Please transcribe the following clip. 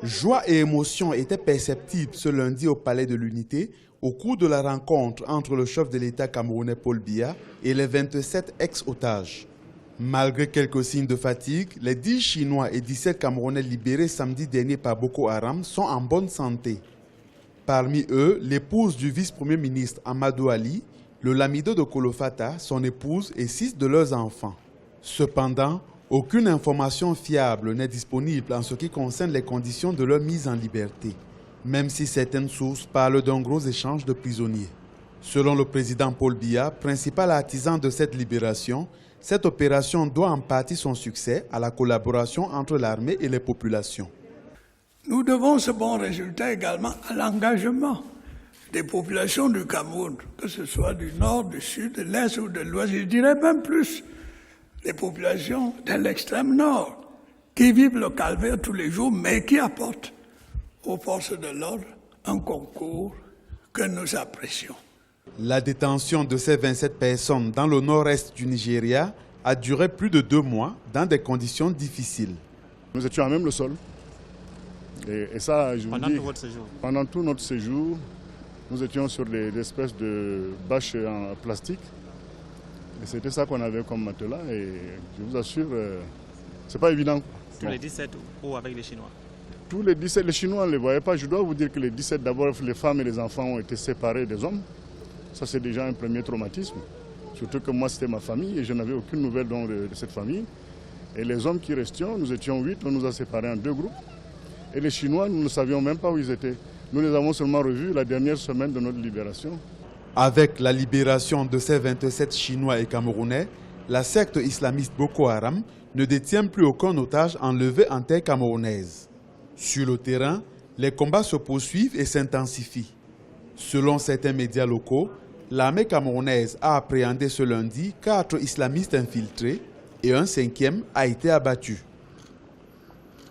Joie et émotion étaient perceptibles ce lundi au Palais de l'Unité au cours de la rencontre entre le chef de l'État camerounais Paul Biya et les 27 ex-otages. Malgré quelques signes de fatigue, les 10 Chinois et 17 Camerounais libérés samedi dernier par Boko Haram sont en bonne santé. Parmi eux, l'épouse du vice-premier ministre Amadou Ali, le lamido de Kolofata, son épouse et 6 de leurs enfants. Cependant, aucune information fiable n'est disponible en ce qui concerne les conditions de leur mise en liberté, même si certaines sources parlent d'un gros échange de prisonniers. Selon le président Paul Biya, principal artisan de cette libération, cette opération doit en partie son succès à la collaboration entre l'armée et les populations. Nous devons ce bon résultat également à l'engagement des populations du Cameroun, que ce soit du nord, du sud, de l'est ou de l'ouest, je dirais même plus les populations de l'extrême nord, qui vivent le calvaire tous les jours, mais qui apportent aux forces de l'ordre un concours que nous apprécions. La détention de ces 27 personnes dans le nord-est du Nigeria a duré plus de 2 mois dans des conditions difficiles. Nous étions à même le sol. Et ça, je vous pendant dis, tout votre séjour? Pendant tout notre séjour, nous étions sur des espèces de bâches en plastique. Et c'était ça qu'on avait comme matelas. Et je vous assure, c'est pas évident. Tous les 17 ou avec les Chinois? Tous les 17, les Chinois, on ne les voyait pas. Je dois vous dire que les 17, d'abord, les femmes et les enfants ont été séparés des hommes. Ça, c'est déjà un premier traumatisme. Surtout que moi, c'était ma famille et je n'avais aucune nouvelle de cette famille. Et les hommes qui restions, nous étions 8, on nous a séparés en 2 groupes. Et les Chinois, nous ne savions même pas où ils étaient. Nous les avons seulement revus la dernière semaine de notre libération. Avec la libération de ces 27 Chinois et Camerounais, la secte islamiste Boko Haram ne détient plus aucun otage enlevé en terre camerounaise. Sur le terrain, les combats se poursuivent et s'intensifient. Selon certains médias locaux, l'armée camerounaise a appréhendé ce lundi 4 islamistes infiltrés et un 5e a été abattu.